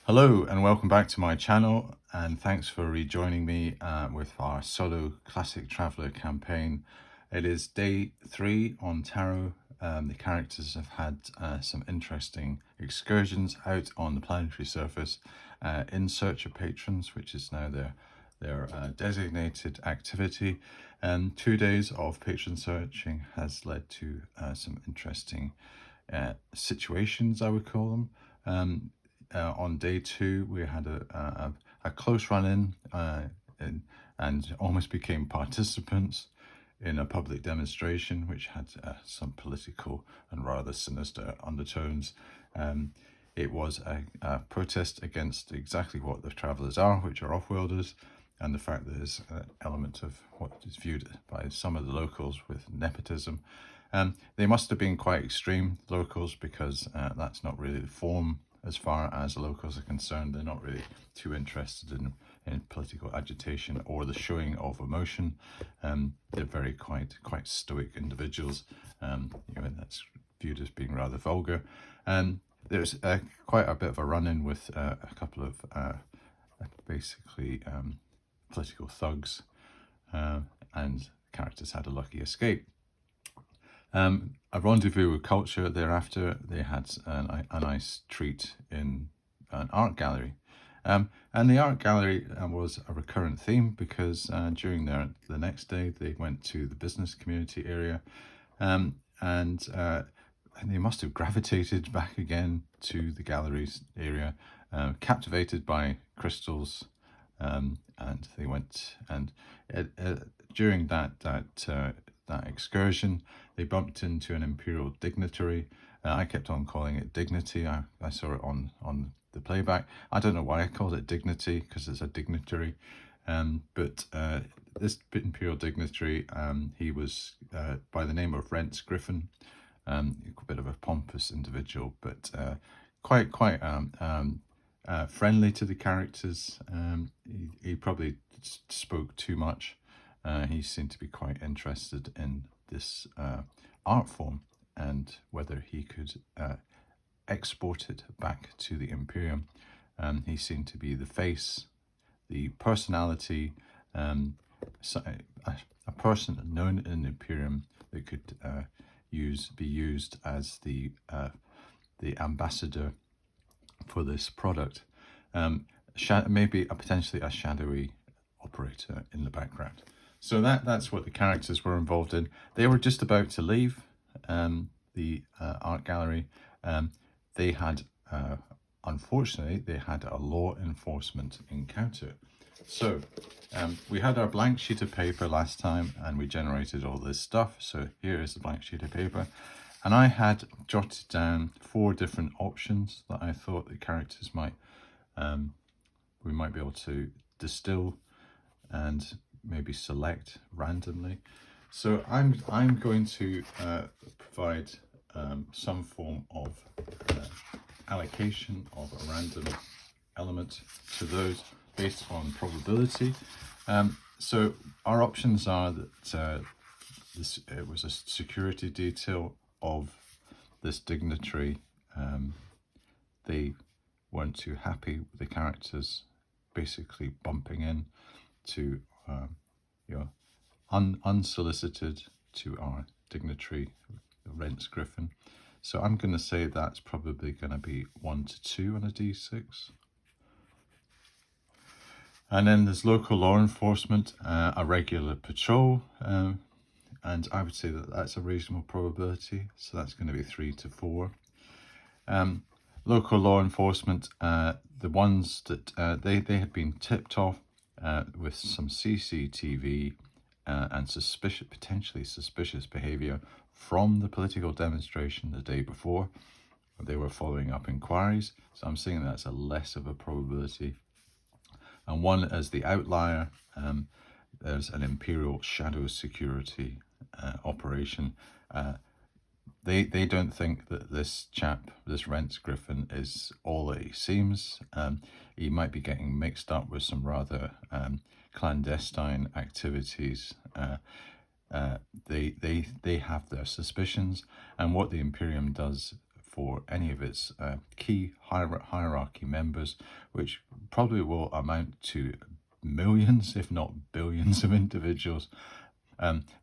Hello and welcome back to my channel, and thanks for rejoining me with our solo classic traveler campaign. It is day 3 on tarot. The characters have had some interesting excursions out on the planetary surface in search of patrons, which is now their designated activity. And 2 days of patron searching has led to some interesting situations, I would call them. On day 2, we had a close run-in and almost became participants in a public demonstration which had some political and rather sinister undertones. It was a protest against exactly what the travellers are, which are off-worlders, and the fact that there's an element of what is viewed by some of the locals with nepotism. They must have been quite extreme, locals, because that's not really the form as far as locals are concerned. They're not really too interested in political agitation or the showing of emotion. They're very quite stoic individuals. That's viewed as being rather vulgar. There's quite a bit of a run-in with a couple of basically political thugs, and characters had a lucky escape. A rendezvous with culture. Thereafter, they had a nice treat in an art gallery. And the art gallery was a recurrent theme because during the next day, they went to the business community area, and they must have gravitated back again to the galleries area, captivated by crystals, and they went, and during that excursion, they bumped into an imperial dignitary. I kept on calling it dignity. I saw it on the playback. I don't know why I called it dignity, because it's a dignitary. But this imperial dignitary, he was by the name of Rents Griffin, a bit of a pompous individual, but quite friendly to the characters. He probably spoke too much. He seemed to be quite interested in this art form and whether he could export it back to the Imperium. He seemed to be the face, the personality, a person known in the Imperium that could be used as the ambassador for this product. Maybe potentially a shadowy operator in the background. So that's what the characters were involved in. They were just about to leave the art gallery. They had, unfortunately, they had a law enforcement encounter. So we had our blank sheet of paper last time, and we generated all this stuff. So here is the blank sheet of paper. And I had jotted down 4 different options that I thought the characters we might be able to distill and maybe select randomly. So I'm going to provide some form of allocation of a random element to those based on probability. So our options are that it was a security detail of this dignitary. They weren't too happy with the characters basically bumping in to unsolicited to our dignitary Rents Griffin. So I'm going to say that's probably going to be 1 to 2 on a d6. And then there's local law enforcement, a regular patrol, and I would say that that's a reasonable probability. So that's going to be 3 to 4. Local law enforcement, the ones that they had been tipped off with some CCTV and potentially suspicious behaviour from the political demonstration the day before. They were following up inquiries, so I'm saying that's a less of a probability. And one as the outlier, there's an Imperial shadow security operation. They don't think that this chap, this Rents Griffin, is all that he seems. He might be getting mixed up with some rather clandestine activities. They have their suspicions, and what the Imperium does for any of its key hierarchy members, which probably will amount to millions, if not billions, of individuals.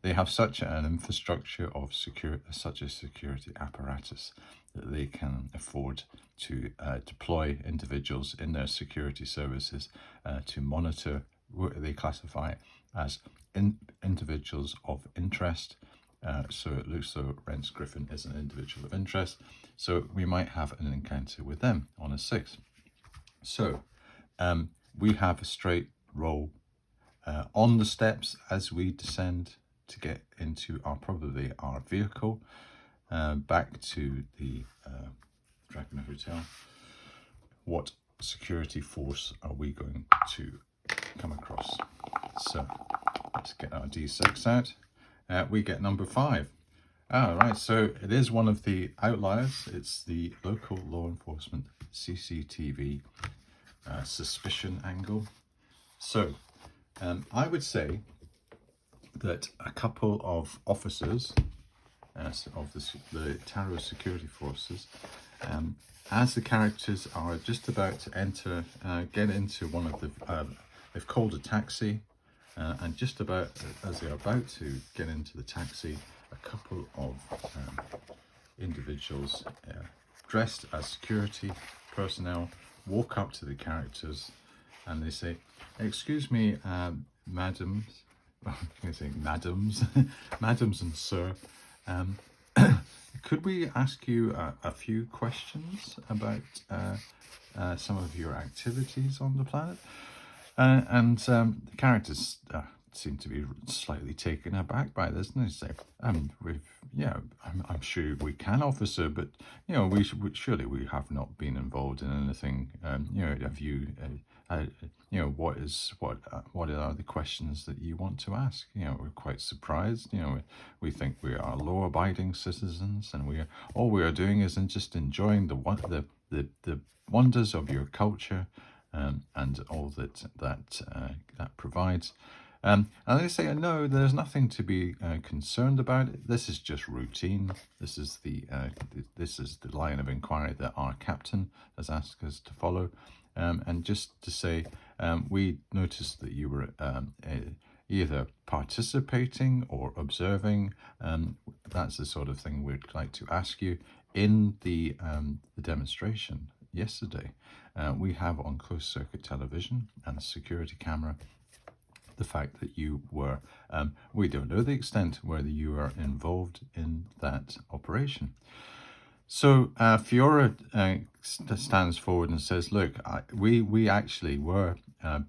They have such an infrastructure of such a security apparatus that they can afford to deploy individuals in their security services to monitor what they classify as individuals of interest. So it looks though Rance Griffin is an individual of interest. So we might have an encounter with them on a 6. So we have a straight roll on the steps as we descend to get into probably our vehicle back to the Dragon Hotel. What security force are we going to come across? So let's get our D6 out. We get number 5. Right, so it is one of the outliers. It's the local law enforcement CCTV suspicion angle. So I would say that a couple of officers of the Tarot security forces, as the characters are just about to get into one of the, they've called a taxi, and just about as they're about to get into the taxi, a couple of individuals dressed as security personnel walk up to the characters and they say, "Excuse me, madams," well, I say madams, madams and sir, could we ask you a few questions about some of your activities on the planet? And the characters seem to be slightly taken aback by this, and they say, I'm sure we can, officer, but surely we have not been involved in anything. Have you? What are the questions that you want to ask? We're quite surprised. We think we are law-abiding citizens, and all we are doing is just enjoying the wonders of your culture, and all that provides. And they say, no, there's nothing to be concerned about. This is just routine. This is the line of inquiry that our captain has asked us to follow. And just to say, we noticed that you were either participating or observing. That's the sort of thing we'd like to ask you in the demonstration yesterday. We have on closed circuit television and security camera the fact that you were, we don't know the extent whether you were involved in that operation. So Fiora stands forward and says, look, we actually were,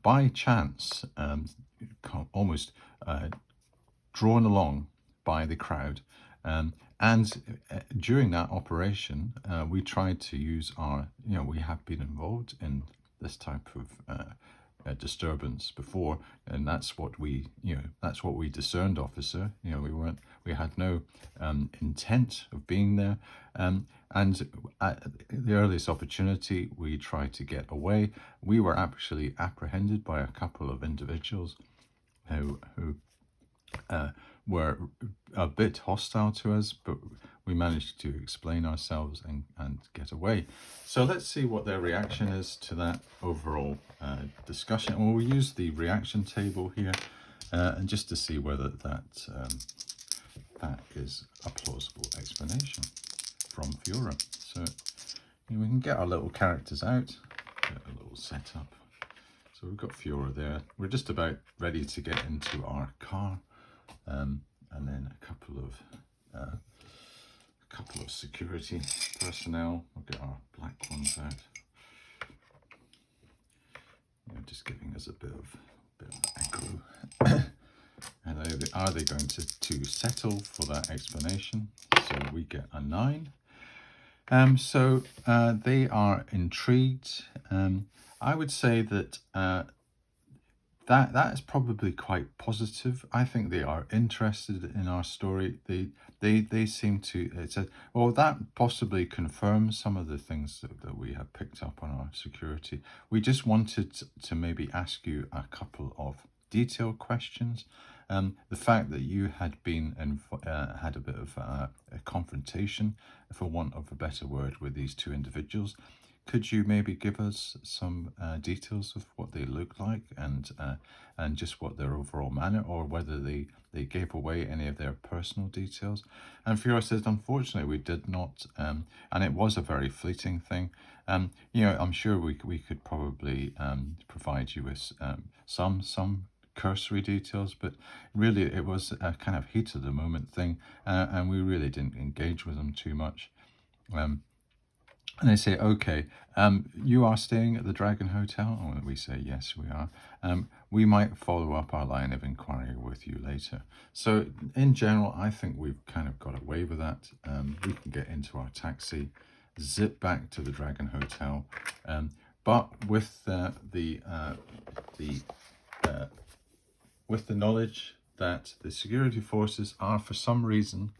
by chance, almost drawn along by the crowd. And during that operation, we tried to use our, we have been involved in this type of disturbance before, and that's what we discerned, officer. We had no intent of being there, and at the earliest opportunity we tried to get away. We were actually apprehended by a couple of individuals who were a bit hostile to us, but we managed to explain ourselves and get away. So let's see what their reaction is to that overall discussion. And we'll use the reaction table here, and just to see whether that is a plausible explanation from Fiora. So we can get our little characters out, get a little setup. So we've got Fiora there. We're just about ready to get into our car. And then a couple of security personnel. We'll get our black ones out. Just giving us a bit of echo. And are they going to settle for that explanation? So we get a 9. So they are intrigued. I would say that that is probably quite positive. I think they are interested in our story. They seem to, it said, well, that possibly confirms some of the things that we have picked up on our security. We just wanted to maybe ask you a couple of detailed questions The fact that you had been and had a bit of a confrontation, for want of a better word, with these two individuals. Could you maybe give us some details of what they looked like, and just what their overall manner, or whether they gave away any of their personal details? And Fiora says, unfortunately, we did not, and it was a very fleeting thing. I'm sure we could probably provide you with some cursory details, but really it was a kind of heat of the moment thing, and we really didn't engage with them too much. And they say, okay, you are staying at the Dragon Hotel? And we say, yes, we are. We might follow up our line of inquiry with you later. So in general, I think we've kind of got away with that. We can get into our taxi, zip back to the Dragon Hotel, but with with the knowledge that the security forces are, for some reason,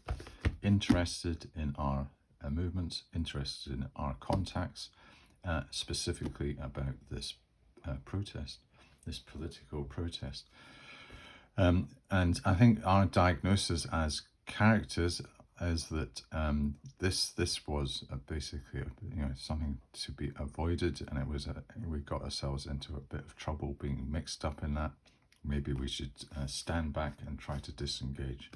interested in our movements, interested in our contacts, specifically about this protest, this political protest. And I think our diagnosis as characters is that this was basically something to be avoided, and it was we got ourselves into a bit of trouble being mixed up in that. Maybe we should stand back and try to disengage.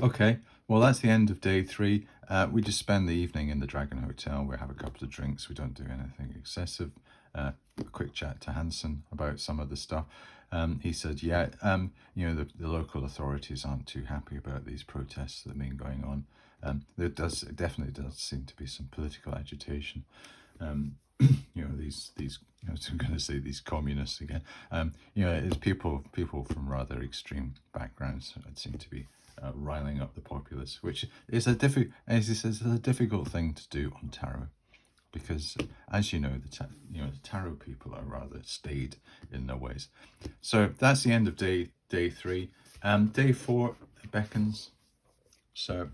Okay, well, that's the end of day 3. We just spend the evening in the Dragon Hotel. We have a couple of drinks. We don't do anything excessive. A quick chat to Hansen about some of the stuff. He said, yeah, the local authorities aren't too happy about these protests that have been going on. It definitely does seem to be some political agitation. These I'm going to say these communists again. It's people from rather extreme backgrounds that seem to be riling up the populace, which is as he says, a difficult thing to do on Tarot, because, as you know, the Tarot people are rather staid in their ways. So that's the end of day 3. Day 4 beckons. So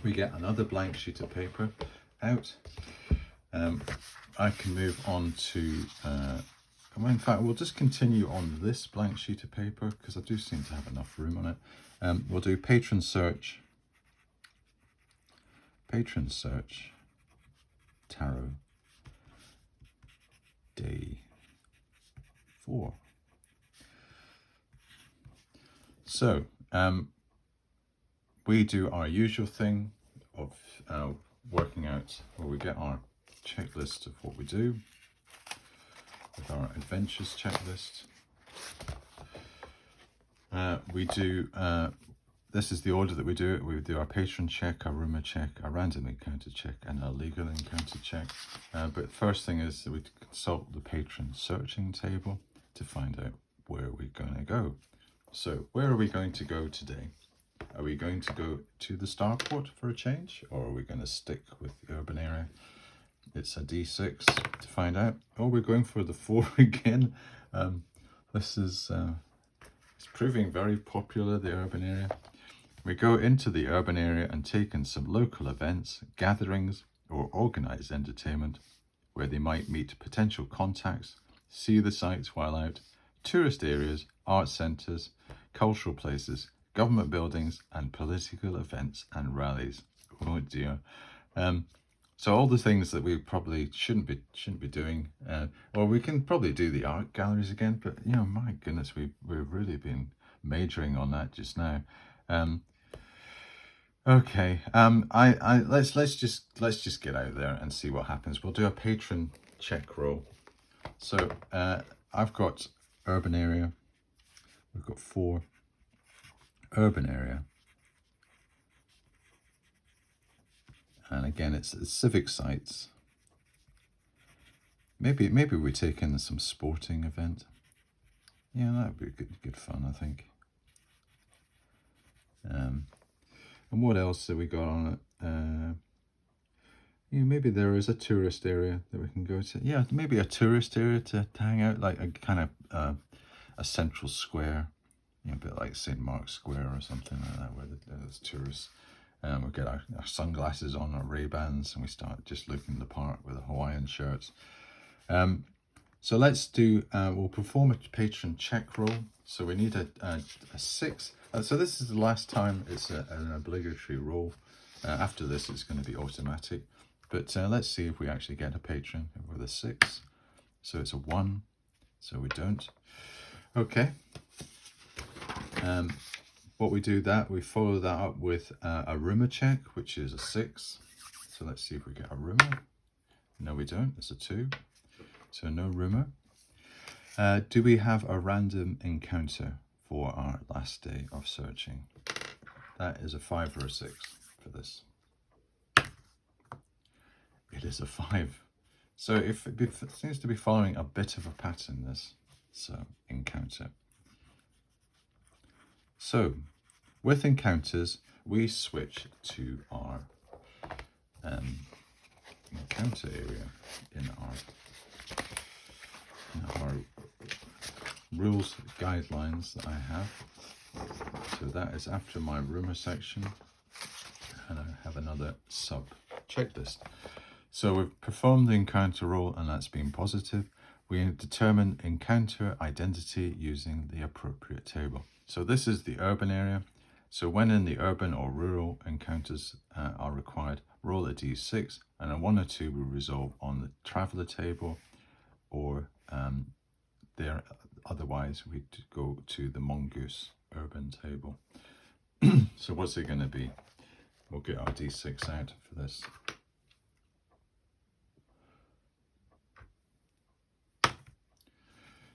we get another blank sheet of paper out. I can move on to, well, in fact, we'll just continue on this blank sheet of paper because I do seem to have enough room on it. We'll do patron search, tarot, day 4. So, we do our usual thing of working out, where we get our checklist of what we do with our adventures checklist. We do, this is the order that we do it. We do our patron check, our rumor check, our random encounter check, and our legal encounter check. But first thing is that we consult the patron searching table to find out where we're going to go. So where are we going to go today? Are we going to go to the Starport for a change, or are we going to stick with the urban area? It's a D6 to find out. Oh, we're going for the 4 again. This is it's proving very popular, the urban area. We go into the urban area and take in some local events, gatherings, or organised entertainment where they might meet potential contacts, see the sights while out, tourist areas, art centres, cultural places, government buildings, and political events and rallies. Oh dear. So all the things that we probably shouldn't be doing. Well, we can probably do the art galleries again, but my goodness, we've really been majoring on that just now. Okay. Let's just get out there and see what happens. We'll do a patron check roll. So I've got urban area. We've got 4. Urban area. And again, it's civic sites. Maybe we take in some sporting event. Yeah, that would be good fun, I think. And what else have we got on it? Maybe there is a tourist area that we can go to. Yeah, maybe a tourist area to hang out, like a kind of a central square, a bit like St. Mark's Square or something like that, where there's tourists. We get our sunglasses on, our Ray-Bans, and we start just looking the part with the Hawaiian shirts. So let's do, we'll perform a patron check roll. So we need a 6. So this is the last time it's an obligatory roll. After this, it's going to be automatic. But let's see if we actually get a patron with a 6. So it's a 1. So we don't. Okay. What we do that, we follow that up with a rumor check, which is a 6. So let's see if we get a rumor. No, we don't. It's a 2. So no rumor. Do we have a random encounter for our last day of searching? That is a 5 or a 6 for this. It is a 5. So if it seems to be following a bit of a pattern, this encounter. So with encounters, we switch to our encounter area in our rules guidelines that I have. So that is after my rumor section, and I have another sub checklist. So we've performed the encounter roll, and that's been positive. We determine encounter identity using the appropriate table. So this is the urban area. So when in the urban or rural encounters are required, roll a d6, and a 1 or 2 will resolve on the traveller table, or there. Otherwise, we go to the mongoose urban table. So what's it going to be? We'll get our d6 out for this.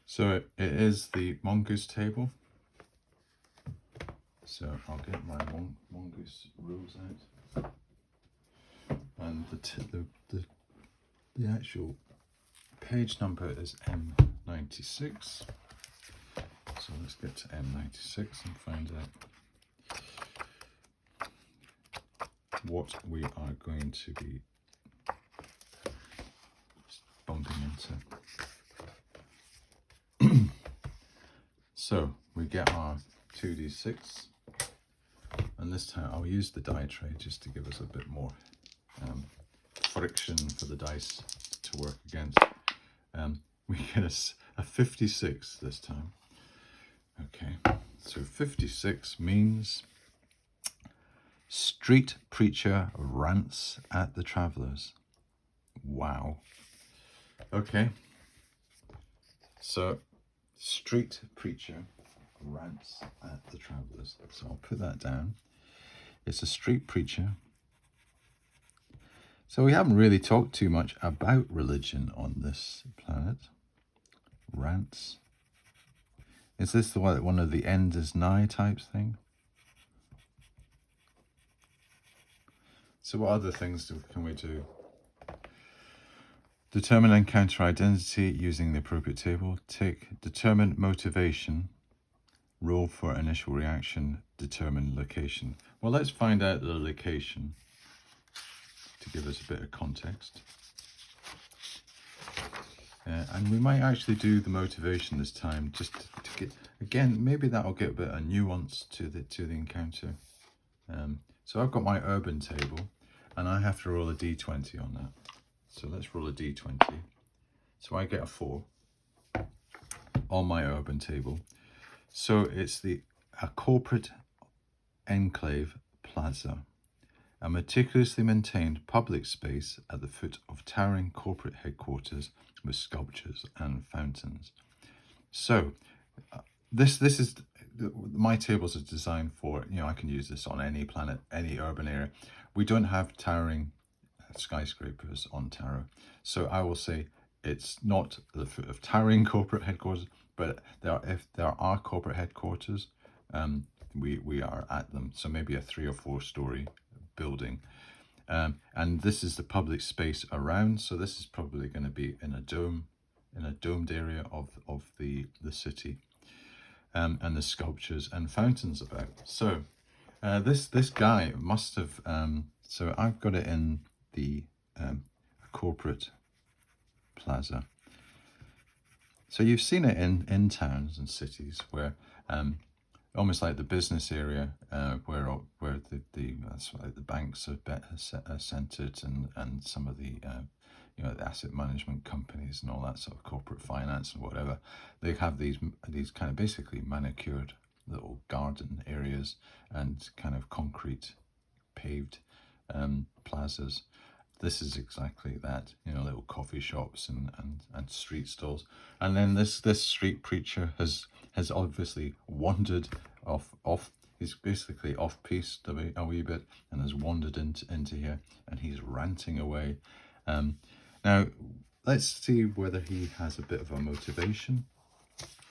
So it is the mongoose table. So I'll get my mongoose rules out, and the actual page number is M96. So let's get to M96 and find out what we are going to be bumping into. So we get our 2d6, and this time I'll use the die tray just to give us a bit more friction for the dice to work against. We get a 56 this time. Okay, so 56 means street preacher rants at the travellers. Wow. Okay, so street preacher rants at the travellers. So I'll put that down. It's a street preacher. So we haven't really talked too much about religion on this planet. Rants. Is this one of the end is nigh type thing? So what other things can we do? Determine encounter identity using the appropriate table. Tick. Determine motivation. Roll for initial reaction. Determine location. Well, let's find out the location to give us a bit of context. And we might actually do the motivation this time, just to get, again, maybe that'll get a bit of nuance to the encounter. So I've got my urban table, and I have to roll a d20 on that. So let's roll a d20. So I get a 4 on my urban table. So it's a corporate enclave plaza, a meticulously maintained public space at the foot of towering corporate headquarters with sculptures and fountains. So this is my tables are designed for, I can use this on any planet, any urban area. We don't have towering skyscrapers on Taro, so I will say it's not the foot of towering corporate headquarters, but if there are corporate headquarters, we are at them. So maybe a 3 or 4 story building, and this is the public space around. So this is probably going to be in a domed area of the city, and the sculptures and fountains about. So this guy must have. So I've got it in the corporate plaza. So you've seen it in towns and cities where almost like the business area, where the that's like the banks are centered, and some of the you know, the asset management companies and all that sort of corporate finance and whatever. They have these kind of basically manicured little garden areas and kind of concrete paved plazas. This is exactly that, you know, little coffee shops and street stalls. And then this street preacher has obviously wandered off. He's basically off piste a wee bit and has wandered into here, and he's ranting away. Now, let's see whether he has a bit of a motivation,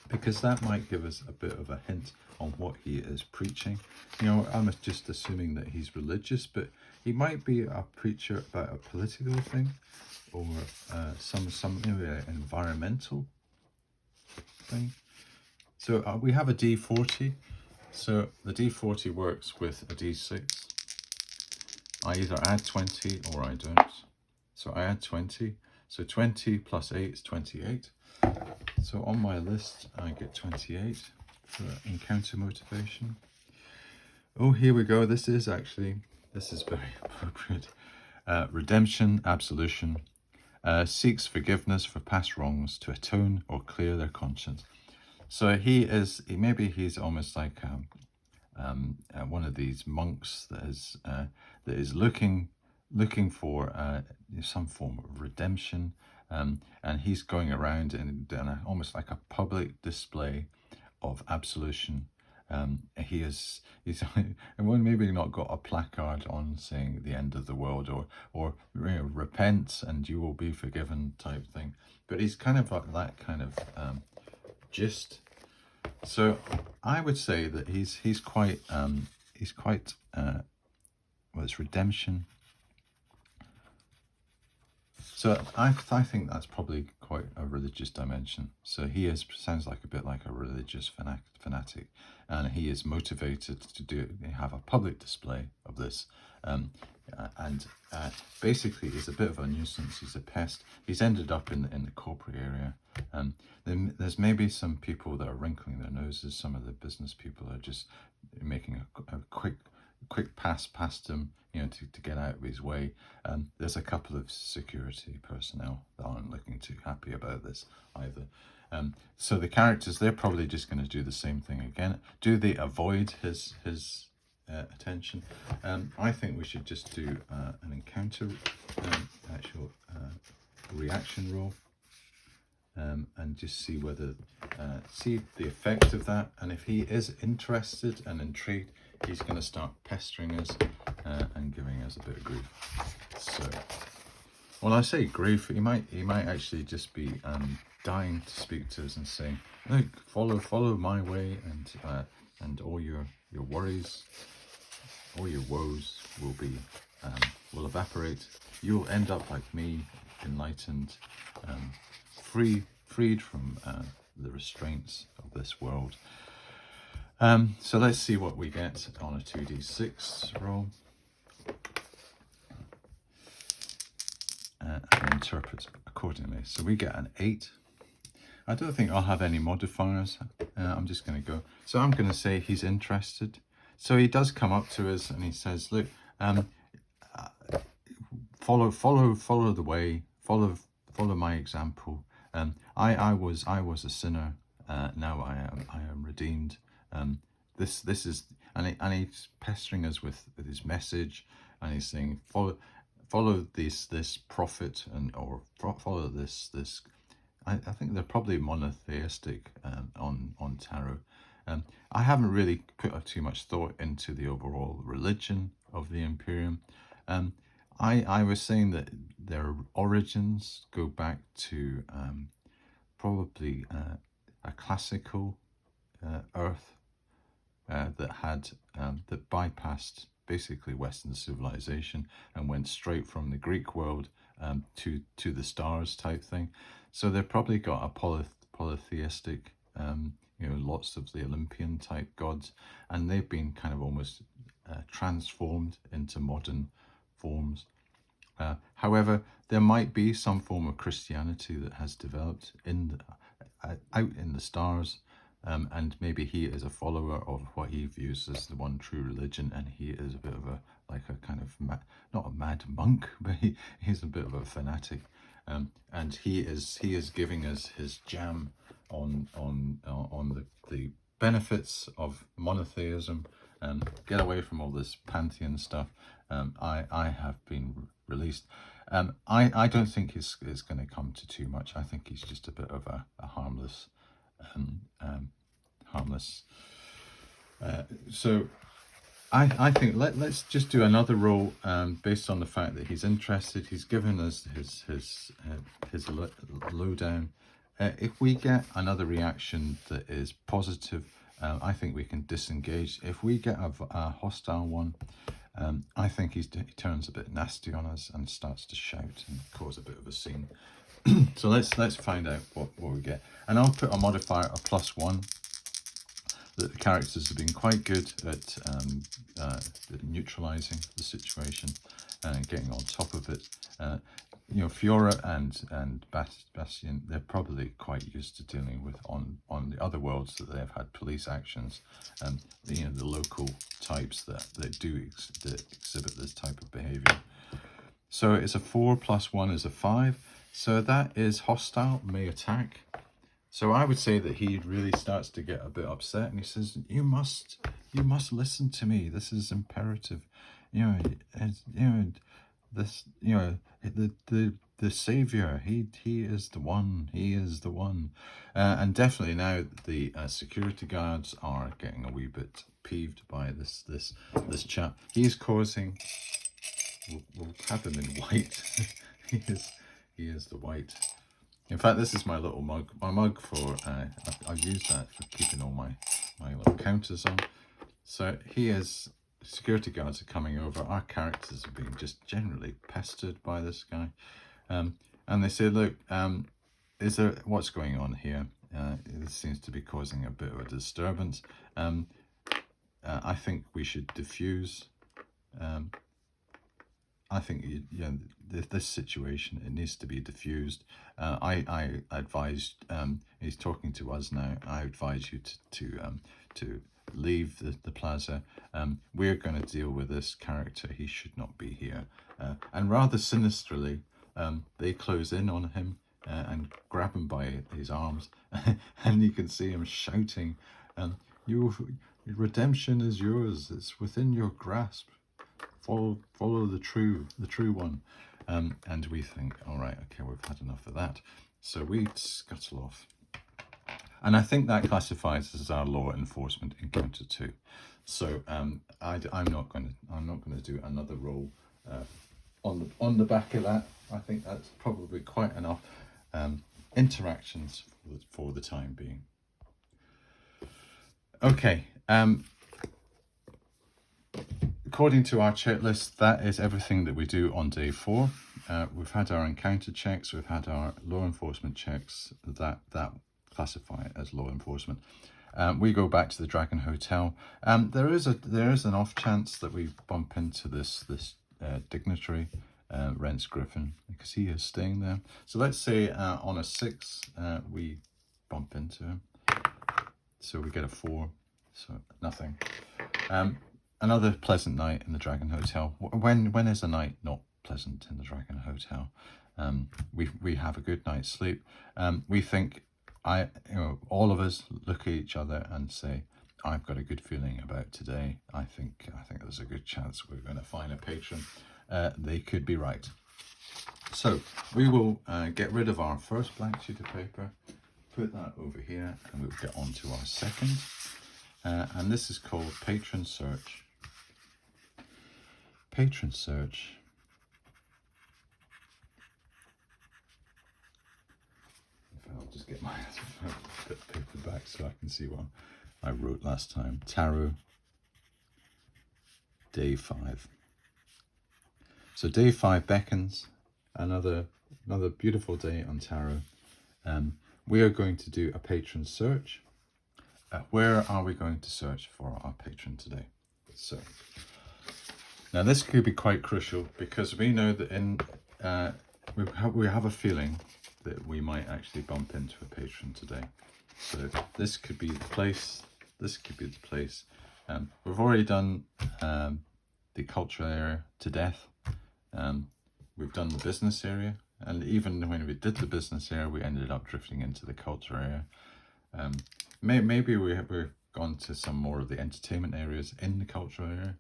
because that might give us a bit of a hint on what he is preaching. You know, I'm just assuming that he's religious, but he might be a preacher about a political thing, or some maybe an environmental thing. So we have a D40. So the D40 works with a D6. I either add 20 or I don't. So I add 20. So 20 plus 8 is 28. So on my list, I get 28 for encounter motivation. Oh, here we go. This is very appropriate. Redemption, absolution. Seeks forgiveness for past wrongs to atone or clear their conscience. So maybe he's almost like one of these monks that is looking for some form of redemption, and he's going around and almost like a public display of absolution. He's maybe not got a placard on saying the end of the world, or you know, repent and you will be forgiven type thing, but he's kind of like that kind of gist. So I would say that he's quite well, it's redemption. So I think that's probably quite a religious dimension. So sounds like a bit like a religious fanatic, and he is motivated to have a public display of this, and basically is a bit of a nuisance. He's a pest. He's ended up in the corporate area. Then there's maybe some people that are wrinkling their noses. Some of the business people are just making a quick pass past him, you know, to get out of his way. There's a couple of security personnel that aren't looking too happy about this either. So the characters, they're probably just going to do the same thing again. Do they avoid his attention? I think we should just do an encounter actual reaction roll, and just see whether see the effect of that. And if he is interested and intrigued, he's going to start pestering us and giving us a bit of grief. So, when I say grief, he might actually just be dying to speak to us and saying, "Look, follow my way, and all your worries, all your woes will evaporate. You'll end up like me, enlightened, freed from the restraints of this world." So let's see what we get on a 2d6 roll. And interpret accordingly. So we get an 8. I don't think I'll have any modifiers. I'm just going to go. So I'm going to say he's interested. So he does come up to us and he says, "Look, follow the way. Follow my example. I was a sinner. Now I am redeemed. This is," and he's pestering us with his message, and he's saying, follow this prophet, or follow this. I think they're probably monotheistic on tarot. I haven't really put too much thought into the overall religion of the Imperium. I was saying that their origins go back to probably a classical Earth that bypassed basically Western civilization and went straight from the Greek world to the stars type thing. So they've probably got a polytheistic, lots of the Olympian type gods, and they've been kind of almost transformed into modern forms. However, there might be some form of Christianity that has developed out in the stars, and maybe he is a follower of what he views as the one true religion, and he is a bit of a kind of not a mad monk, but he's a bit of a fanatic. And he is giving us his jam on the benefits of monotheism. Get away from all this pantheon stuff. I have been released. I don't think it's going to come to too much. I think he's just a bit of a harmless, um, um, harmless. So I think let's just do another roll based on the fact that he's interested. He's given us his lowdown. If we get another reaction that is positive, I think we can disengage. If we get a hostile one, I think he turns a bit nasty on us and starts to shout and cause a bit of a scene. So let's find out what we get. And I'll put a modifier of +1. That the characters have been quite good at neutralizing the situation and getting on top of it. You know, Fiora and Bastian, they're probably quite used to dealing with on the other worlds that they've had police actions, and you know, the local types that that exhibit this type of behavior. So it's a 4 + 1 is a 5. So that is hostile, may attack. So I would say that he really starts to get a bit upset, and he says, you must listen to me. This is imperative. You know, this, the savior, he is the one. He is the one. And definitely now the security guards are getting a wee bit peeved by this chap. He's causing, we'll have him in white. he is the white. In fact, this is my little mug. My mug for, I've used that for keeping all my little counters on. So security guards are coming over. Our characters are being just generally pestered by this guy. And they say, look, what's going on here? This seems to be causing a bit of a disturbance. I think we should diffuse. I think this situation, it needs to be diffused. I advised. He's talking to us now. I advise you to leave the plaza. We're going to deal with this character. He should not be here. And rather sinisterly, they close in on him and grab him by his arms, and you can see him shouting, "Your redemption is yours. It's within your grasp. Follow the true one." And we think, all right, okay, we've had enough of that, so we scuttle off. And I think that classifies as our law enforcement encounter too. So I'm not going to do another roll on the back of that. I think that's probably quite enough interactions for the time being. Okay. According to our checklist, that is everything that we do on day 4. We've had our encounter checks, we've had our law enforcement checks that classify it as law enforcement. We go back to the Dragon Hotel. There is an off chance that we bump into this dignitary, Rents Griffin, because he is staying there. So let's say on a 6 we bump into him. So we get a 4, so nothing. Another pleasant night in the Dragon Hotel. When is a night not pleasant in the Dragon Hotel? We have a good night's sleep. We think, all of us look at each other and say, I've got a good feeling about today. I think there's a good chance we're going to find a patron. They could be right. So we will get rid of our first blank sheet of paper, put that over here, and we'll get on to our second. And this is called Patron Search. Patron Search. I'll just get my bit of paper back so I can see what I wrote last time. Tarot, day 5. So day 5 beckons. Another beautiful day on tarot. We are going to do a patron search. Where are we going to search for our patron today? So now this could be quite crucial, because we know that we have a feeling that we might actually bump into a patron today. So this could be the place. This could be the place. We've already done the cultural area to death. We've done the business area. And even when we did the business area, we ended up drifting into the culture area. Maybe we've gone to some more of the entertainment areas in the culture area,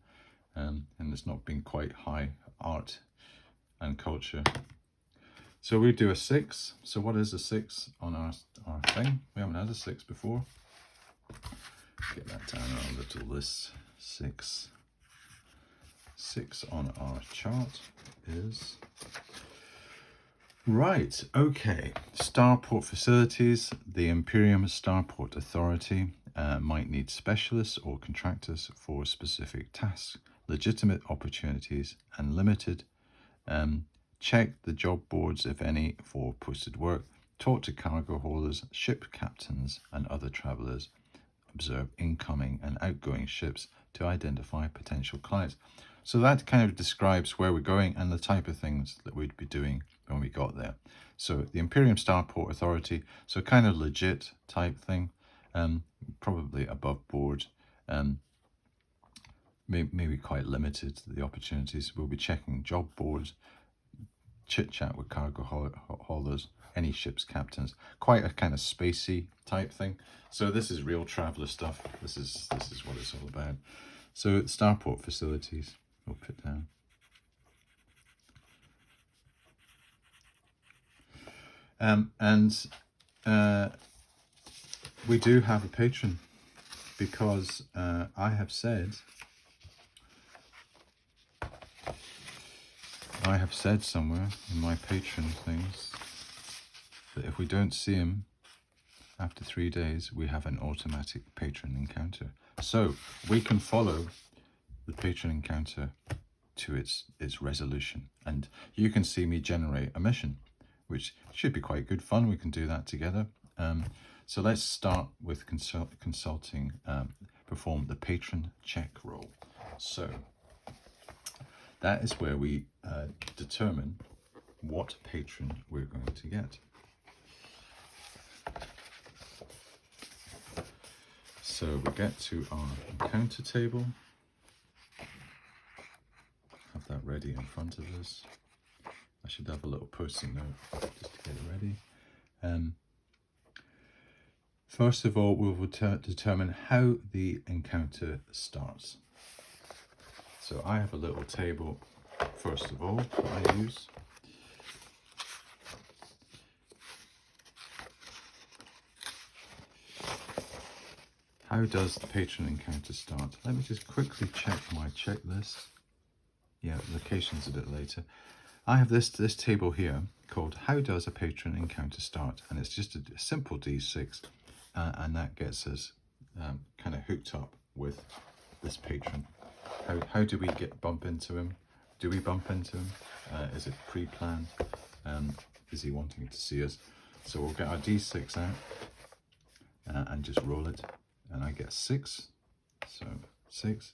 and it's not been quite high art and culture. So we do a 6. So what is a 6 on our thing? We haven't had a 6 before. Get that down on our little list. 6. 6 on our chart is... Right, okay. Starport facilities. The Imperium Starport Authority might need specialists or contractors for specific tasks, legitimate opportunities, and limited. Check the job boards, if any, for posted work. Talk to cargo haulers, ship captains, and other travellers. Observe incoming and outgoing ships to identify potential clients. So that kind of describes where we're going and the type of things that we'd be doing when we got there. So the Imperium Starport Authority, so kind of legit type thing, probably above board, maybe quite limited, the opportunities. We'll be checking job boards, chit-chat with cargo haulers, any ship's captains, quite a kind of spacey type thing. So this is real traveller stuff. This is what it's all about. So Starport facilities, we'll put down. We do have a patron, because I have said somewhere in my patron things that if we don't see him after 3 days, we have an automatic patron encounter. So we can follow the patron encounter to its resolution, and you can see me generate a mission, which should be quite good fun. We can do that together. So let's start with consulting, perform the patron check roll. So that is where we determine what patron we're going to get. So we get to our encounter table. Have that ready in front of us. I should have a little post-it note just to get it ready. First of all, we will determine how the encounter starts. So I have a little table, first of all, that I use. How does the patron encounter start? Let me just quickly check my checklist. Yeah, location's a bit later. I have this table here called How Does a Patron Encounter Start? And it's just a simple D6, and that gets us kind of hooked up with this patron. How do we bump into him? Do we bump into him? Is it pre-planned? Is he wanting to see us? So we'll get our D6 out and just roll it, and I get 6. So 6.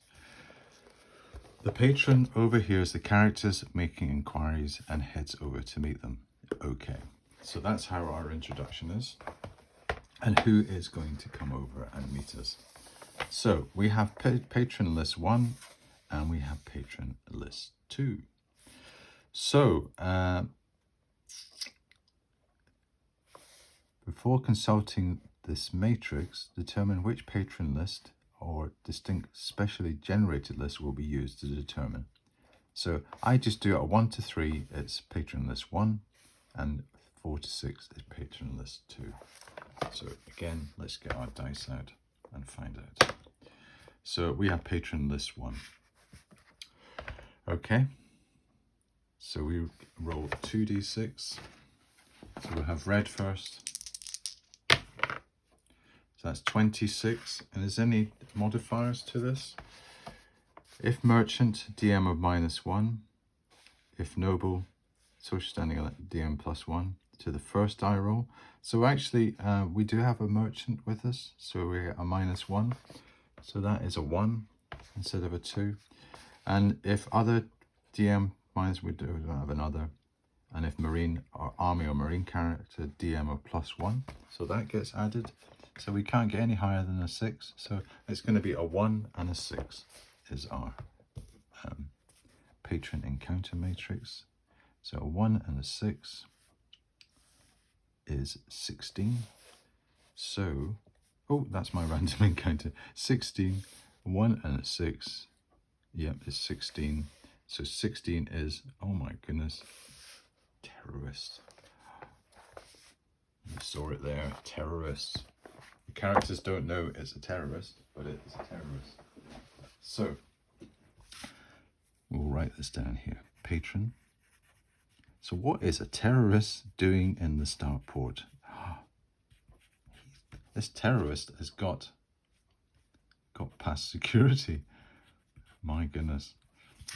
The patron overhears the characters making inquiries and heads over to meet them. Okay, so that's how our introduction is. And who is going to come over and meet us? So we have patron list 1 and we have patron list 2. So before consulting this matrix, determine which patron list or distinct specially generated list will be used to determine. So I just do it 1 to 3, it's patron list 1, and 4 to 6 is patron list 2. So again, let's get our dice out and find out. So we have patron list 1. Okay, so we roll 2d6. So we'll have red first. So that's 26. And is any modifiers to this? If merchant, DM of -1. If noble, social standing DM +1 to the first die roll. So actually, we do have a merchant with us. So we get a -1. So that is a 1 instead of a 2. And if other DM minus, we don't have another. And if marine or army or marine character, DM of +1. So that gets added. So we can't get any higher than a 6. So it's going to be a 1 and a 6 is our patron encounter matrix. So a 1 and a 6. is 16. So, oh, that's my random encounter. 16, 1 and a 6. Yep, it's 16. So 16 is, oh my goodness, terrorist. You saw it there, terrorist. The characters don't know it's a terrorist, but it is a terrorist. So, we'll write this down here. Patron. So what is a terrorist doing in the Starport? This terrorist has got past security. My goodness.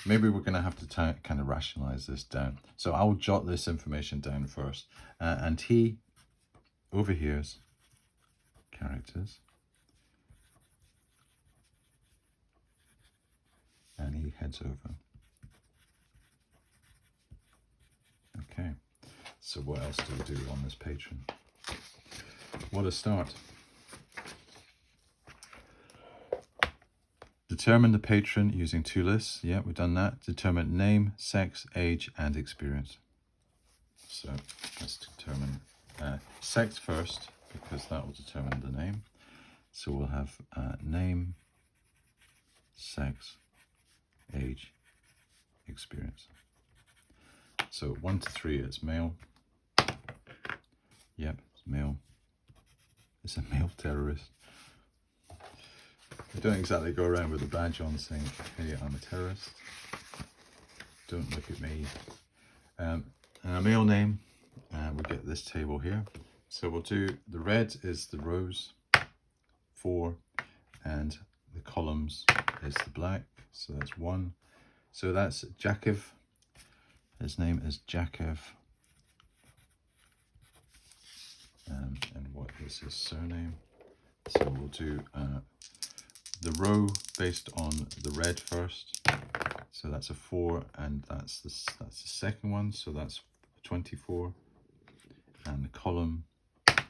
Maybe we're going to have to kind of rationalize this down. So I'll jot this information down first. And he overhears characters. And he heads over. Okay. So what else do we do on this patron? What a start. Determine the patron using 2 lists. Yeah, we've done that. Determine name, sex, age, and experience. So let's determine sex first, because that will determine the name. So we'll have name, sex, age, experience. So 1 to 3 is male. Yep, it's male. It's a male terrorist. They don't exactly go around with a badge on saying, hey, I'm a terrorist. Don't look at me. And a male name, we'll get this table here. So we'll do, the red is the rows, 4, and the columns is the black. So that's 1. So that's Jakev. His name is Jakev. And what is his surname? So we'll do the row based on the red first. So that's a 4, and that's the second one. So that's 24. And the column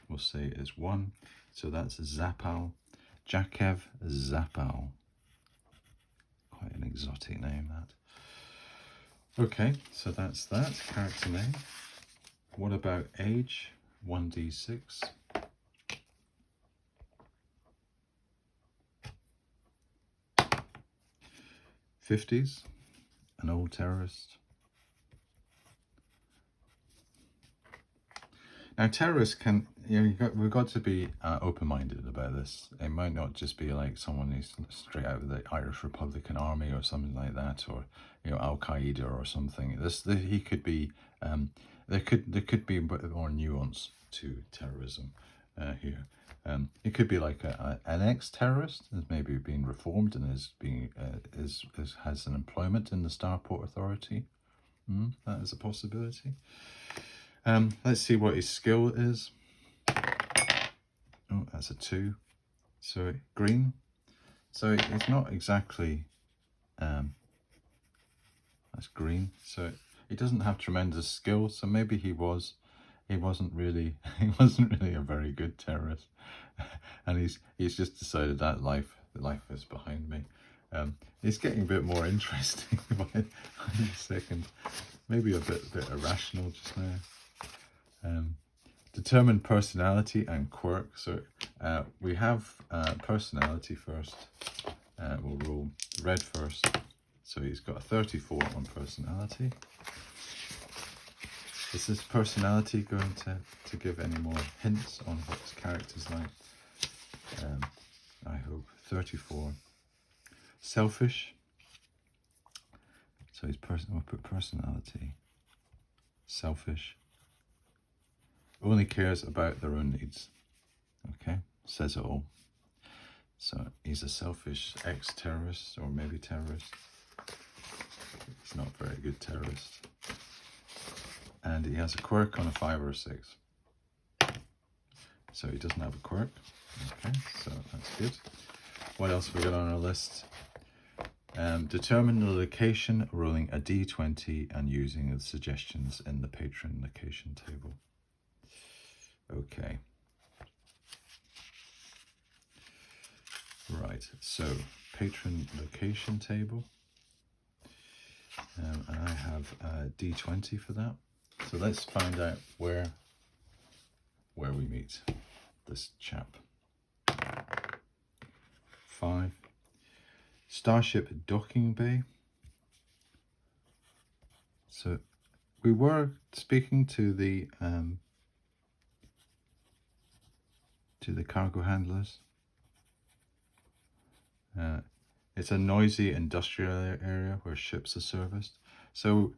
we'll say is 1. So that's Zapal. Jakev Zapal. Quite an exotic name, that. Okay, so that's that character name. What about age? 1d6. '50s, an old terrorist. Now, terrorists can, we've got to be open-minded about this. It might not just be like someone who's straight out of the Irish Republican Army or something like that, or Al Qaeda or something. He could be. There could be a bit more nuance to terrorism here. It could be like an ex-terrorist has maybe been reformed and has an employment in the Starport Authority. That is a possibility. Let's see what his skill is. Oh, that's a 2. So green. So it's not exactly. That's green. So he doesn't have tremendous skill. So maybe he wasn't really a very good terrorist, and he's just decided that life is behind me. It's getting a bit more interesting by a second. Maybe a bit irrational just now. Determine personality and quirk. So we have personality first. We'll roll red first. So he's got a 34 on personality. Is this personality going to give any more hints on what his character's like? I hope. 34. Selfish. So we'll put personality. Selfish. Only cares about their own needs. Okay, says it all. So he's a selfish ex-terrorist, or maybe terrorist. He's not a very good terrorist. And he has a quirk on a 5 or a 6. So he doesn't have a quirk. Okay, so that's good. What else have we got on our list? Determine the location, rolling a d20 and using the suggestions in the patron location table. Okay. Right, so patron location table. And I have a d20 for that. So let's find out where where we meet this chap. 5. Starship docking bay. So we were speaking to the cargo handlers. It's a noisy industrial area where ships are serviced. So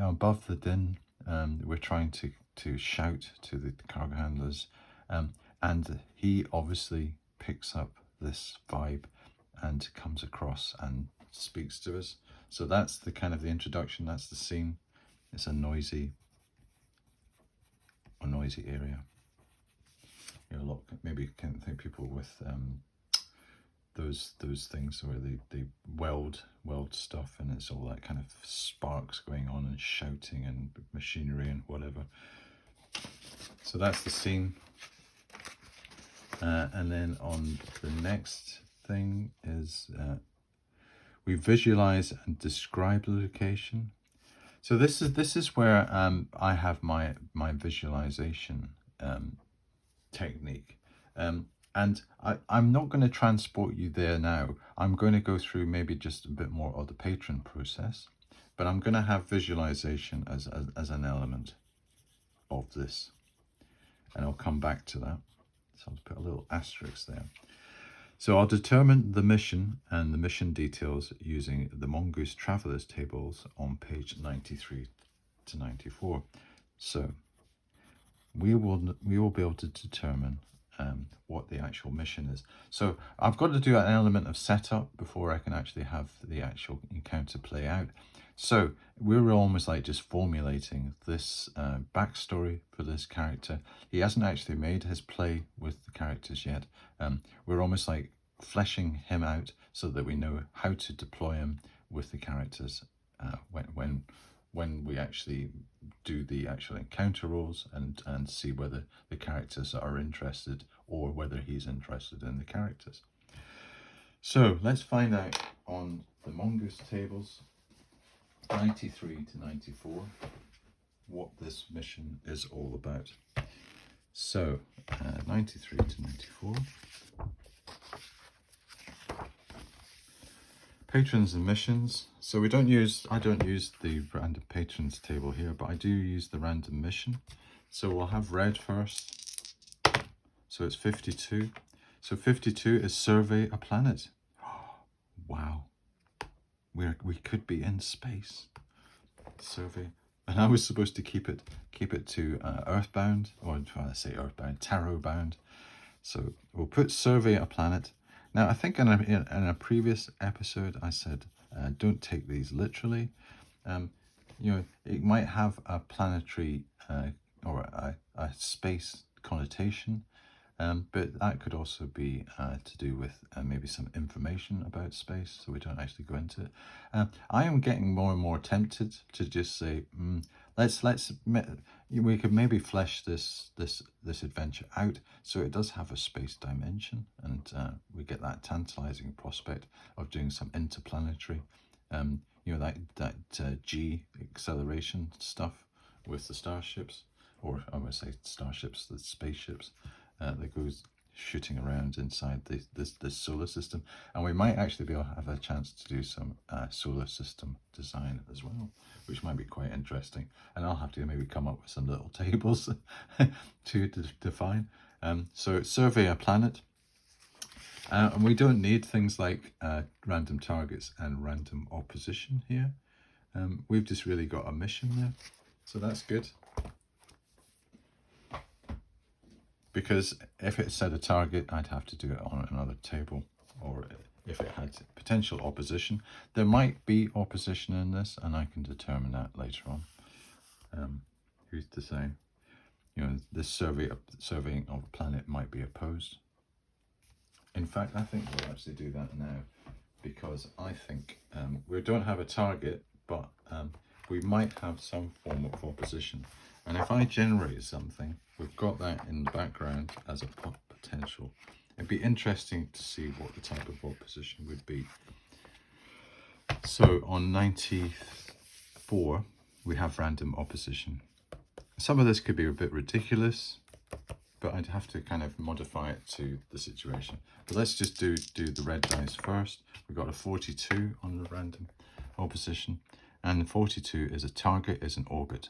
above the din, we're trying to shout to the cargo handlers, and he obviously picks up this vibe and comes across and speaks to us. So that's the kind of the introduction. That's the scene. It's a noisy area. You know, maybe can think people with those things where they weld stuff, and it's all that kind of sparks going on and shouting and machinery and whatever. So that's the scene. And then on the next thing is we visualize and describe the location. So this is where I have my visualization technique. And I'm not going to transport you there now. I'm going to go through maybe just a bit more of the Patron process, but I'm going to have visualization as an element of this, and I'll come back to that. So I'll put a little asterisk there. So I'll determine the mission and the mission details using the Mongoose Travelers tables on page 93 to 94. So we will be able to determine what the actual mission is. So I've got to do an element of setup before I can actually have the actual encounter play out. So we're almost like just formulating this backstory for this character. He hasn't actually made his play with the characters yet. We're almost like fleshing him out so that we know how to deploy him with the characters when we actually do the actual encounter rolls and see whether the characters are interested or whether he's interested in the characters. So let's find out on the Mongoose tables 93 to 94 what this mission is all about. So 93 to 94. Patrons and missions. So I don't use the random patrons table here, but I do use the random mission. So we'll have red first. So it's 52. So 52 is survey a planet. Wow. We could be in space. Survey. And I was supposed to keep it to Earthbound, or I say Earthbound, Tarot bound. So we'll put survey a planet. Now, I think in a previous episode, I said, don't take these literally. It might have a planetary or a space connotation, but that could also be to do with maybe some information about space, so we don't actually go into it. I am getting more and more tempted to just say, we could maybe flesh this adventure out so it does have a space dimension, and we get that tantalizing prospect of doing some interplanetary, that G acceleration stuff with the starships, or I would say starships, the spaceships that goes shooting around inside this solar system, and we might actually be able to have a chance to do some solar system design as well, which might be quite interesting. And I'll have to maybe come up with some little tables to define. So survey a planet, and we don't need things like random targets and random opposition here. We've just really got a mission there, so that's good. Because if it said a target, I'd have to do it on another table, or if it had potential opposition. There might be opposition in this, and I can determine that later on. Who's to say? This surveying of a planet might be opposed. In fact, I think we'll actually do that now, because I think we don't have a target, but we might have some form of opposition. And if I generate something, we've got that in the background as a potential. It'd be interesting to see what the type of opposition would be. So on 94, we have random opposition. Some of this could be a bit ridiculous, but I'd have to kind of modify it to the situation. But let's just do the red dice first. We've got a 42 on the random opposition, and the 42 is a target, is an orbit.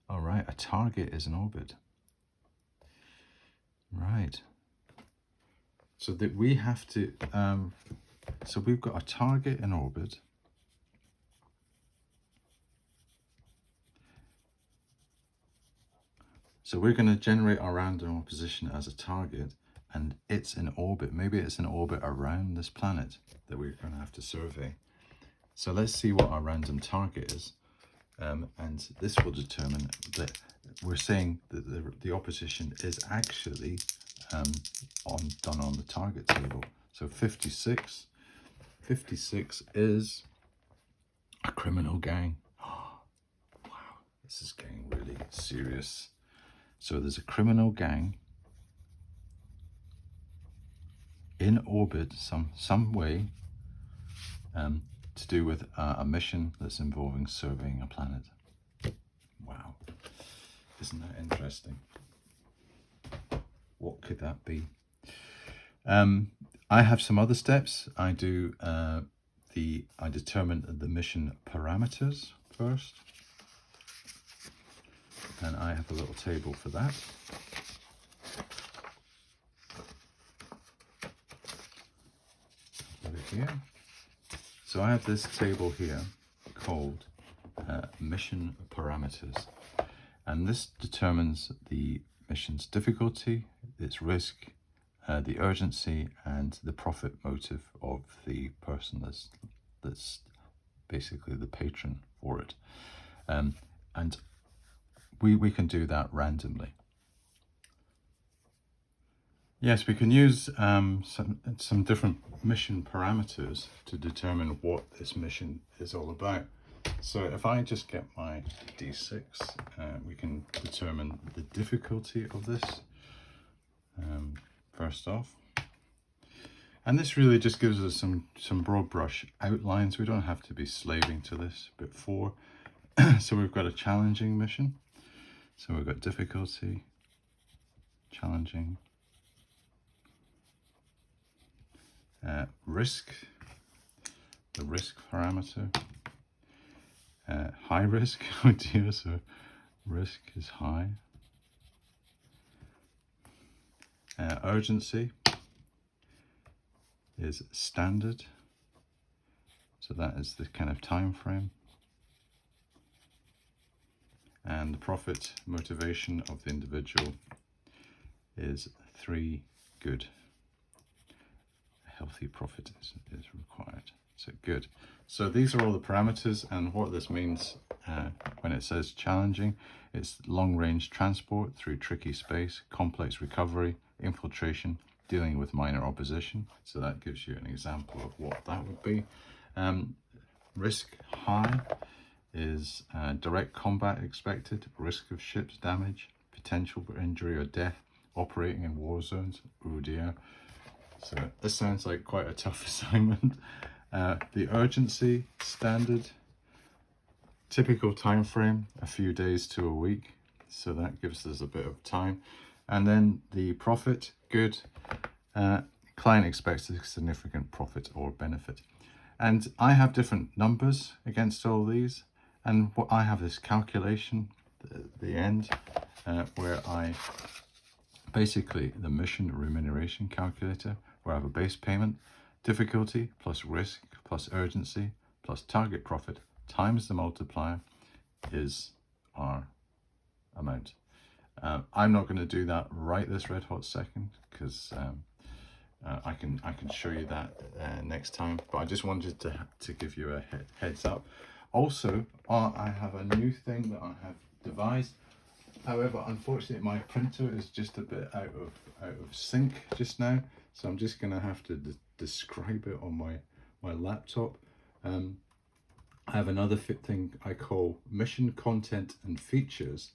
All right, a target is an orbit. Right. So that we have to, so we've got a target in orbit. So we're going to generate our random opposition as a target, and it's in orbit. Maybe it's in orbit around this planet that we're going to have to survey. So let's see what our random target is. And this will determine that we're saying that the opposition is actually done on the target table. So 56 is a criminal gang. Wow, this is getting really serious. So there's a criminal gang in orbit some way to do with a mission that's involving surveying a planet. Wow, isn't that interesting? What could that be? I have some other steps. I do I determine the mission parameters first, and I have a little table for that. Put it here. So I have this table here called mission parameters, and this determines the mission's difficulty, its risk, the urgency, and the profit motive of the person that's basically the patron for it. And we can do that randomly. Yes, we can use some different mission parameters to determine what this mission is all about. So if I just get my D6, we can determine the difficulty of this first off. And this really just gives us some broad brush outlines. We don't have to be slaving to this. Bit 4. So we've got a challenging mission. So we've got difficulty, challenging, risk, the risk parameter, high risk, oh dear, so risk is high, urgency is standard, so that is the kind of time frame, and the profit motivation of the individual is 3 good. Healthy profit is required. So good. So these are all the parameters, and what this means when it says challenging, it's long-range transport through tricky space, complex recovery, infiltration, dealing with minor opposition. So that gives you an example of what that would be. Risk high is direct combat expected, risk of ship's damage, potential for injury or death, operating in war zones. Oh dear. So this sounds like quite a tough assignment. The urgency, standard, typical time frame, a few days to a week. So that gives us a bit of time. And then the profit, good. Client expects a significant profit or benefit. And I have different numbers against all these. And what I have this calculation at the end where I basically the mission remuneration calculator, where I have a base payment, difficulty plus risk plus urgency plus target profit times the multiplier is our amount. I'm not going to do that right this red hot second, because I can show you that next time, but I just wanted to give you a heads up. Also, I have a new thing that I have devised. However, unfortunately, my printer is just a bit out of sync just now, so I'm just going to have to describe it on my laptop. I have another thing I call mission content and features.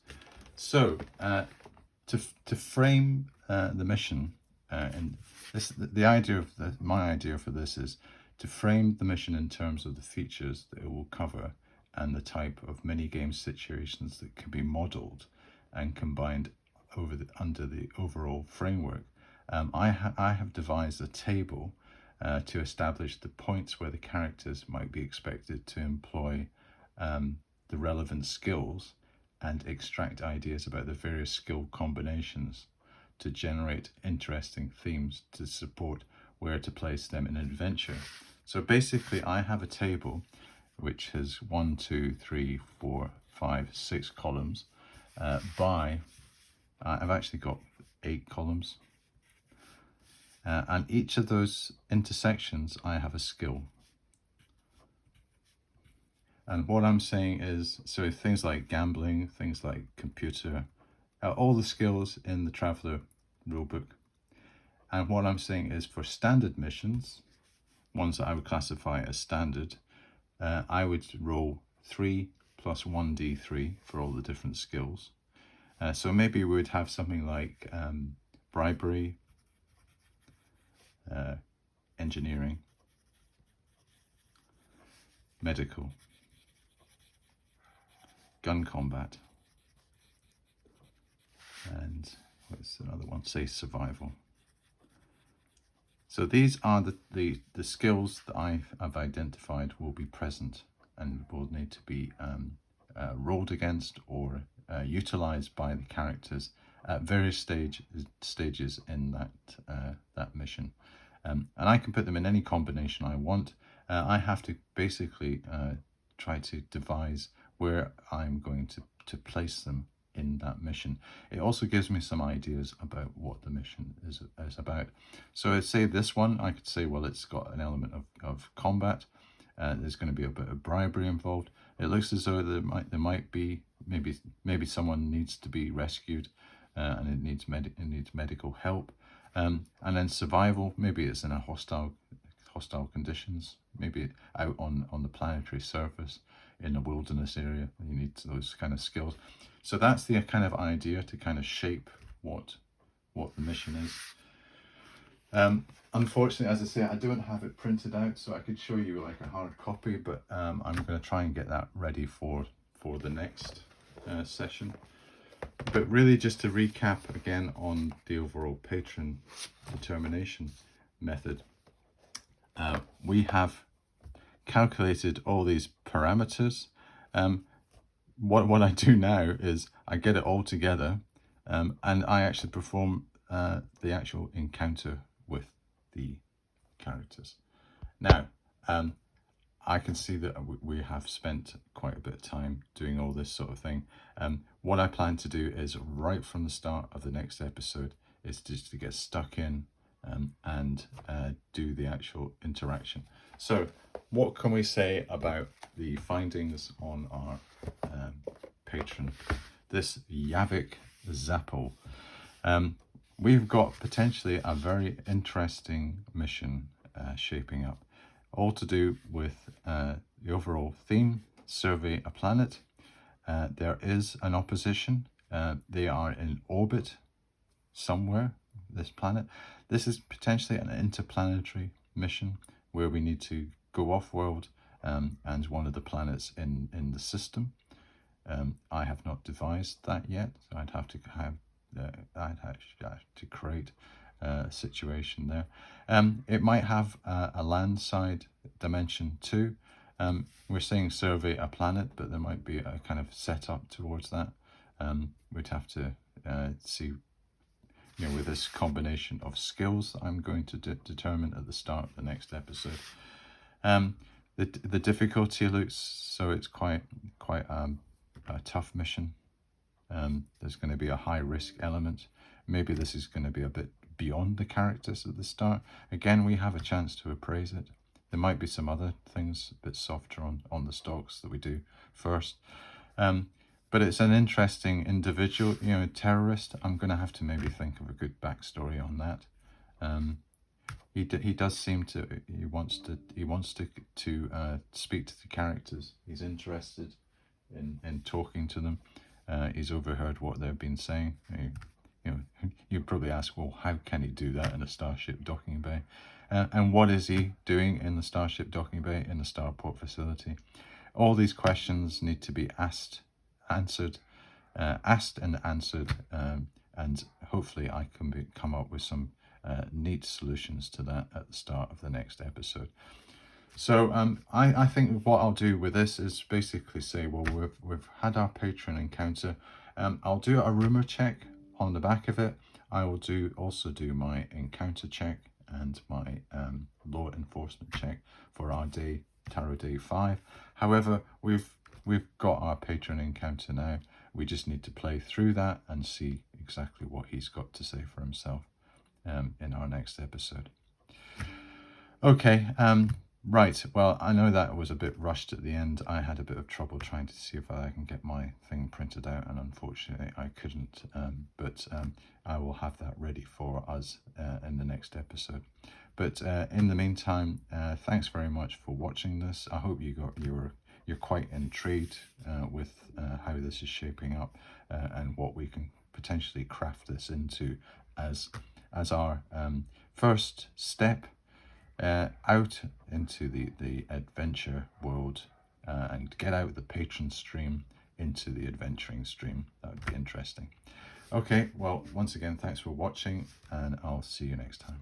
So to frame the mission, and this the idea of my idea for this is to frame the mission in terms of the features that it will cover, and the type of mini game situations that can be modeled and combined under the overall framework. I have devised a table to establish the points where the characters might be expected to employ the relevant skills and extract ideas about the various skill combinations to generate interesting themes to support where to place them in an adventure. So basically, I have a table which has 1, 2, 3, 4, 5, 6 columns. I've actually got 8 columns, and each of those intersections I have a skill. And what I'm saying is, so things like gambling, things like computer, all the skills in the Traveller rulebook. And what I'm saying is, for standard missions, ones that I would classify as standard, I would roll 3 plus 1d3 for all the different skills. So maybe we would have something like bribery, engineering, medical, gun combat, and what's another one? Say survival. So these are the skills that I have identified will be present and will need to be rolled against or utilized by the characters at various stages in that mission. And I can put them in any combination I want. I have to basically try to devise where I'm going to place them in that mission. It also gives me some ideas about what the mission is about. So I'd say this one, I could say, well, it's got an element of combat. There's going to be a bit of bribery involved. It looks as though there might be maybe someone needs to be rescued, and it needs medical help. And then survival, maybe it's in a hostile conditions, maybe out on the planetary surface in a wilderness area. You need those kind of skills. So that's the kind of idea to kind of shape what the mission is. Unfortunately, as I say, I don't have it printed out, so I could show you like a hard copy, but I'm going to try and get that ready for the next session. But really, just to recap again on the overall patron determination method, we have calculated all these parameters. What I do now is I get it all together, and I actually perform the actual encounter with the characters. Now, I can see that we have spent quite a bit of time doing all this sort of thing. What I plan to do is right from the start of the next episode is just to get stuck in and do the actual interaction. So what can we say about the findings on our patron, this Yavik Zappo? We've got potentially a very interesting mission shaping up, all to do with the overall theme, survey a planet. There is an opposition. They are in orbit somewhere, this planet. This is potentially an interplanetary mission where we need to go off-world and one of the planets in the system. I have not devised that yet, so I'd have to create a situation there. It might have a land side dimension too. We're saying survey a planet, but there might be a kind of setup towards that. We'd have to see, with this combination of skills that I'm going to determine at the start of the next episode. The difficulty looks, so it's quite a tough mission. There's going to be a high risk element. Maybe this is going to be a bit beyond the characters at the start. Again, we have a chance to appraise it. There might be some other things a bit softer on the stocks that we do first. But it's an interesting individual, terrorist. I'm going to have to maybe think of a good backstory on that. He does seem to, he wants to speak to the characters. He's interested in talking to them. He's overheard what they've been saying. You'd probably ask, well, how can he do that in a starship docking bay? And what is he doing in the starship docking bay in the Starport facility? all these questions need to be asked and answered, and hopefully I can come up with some neat solutions to that at the start of the next episode. So I think what I'll do with this is basically say, well, we've had our patron encounter. I'll do a rumor check on the back of it. I will also do my encounter check and my law enforcement check for our tarot day 5. However, we've got our patron encounter now. We just need to play through that and see exactly what he's got to say for himself in our next episode. Okay, right. Well, I know that was a bit rushed at the end. I had a bit of trouble trying to see if I can get my thing printed out, and unfortunately I couldn't. But I will have that ready for us in the next episode. But in the meantime, thanks very much for watching this. I hope you're quite intrigued with how this is shaping up and what we can potentially craft this into as our first step out into the adventure world and get out the patron stream into the adventuring stream. That would be interesting. Okay, well, once again, thanks for watching, and I'll see you next time.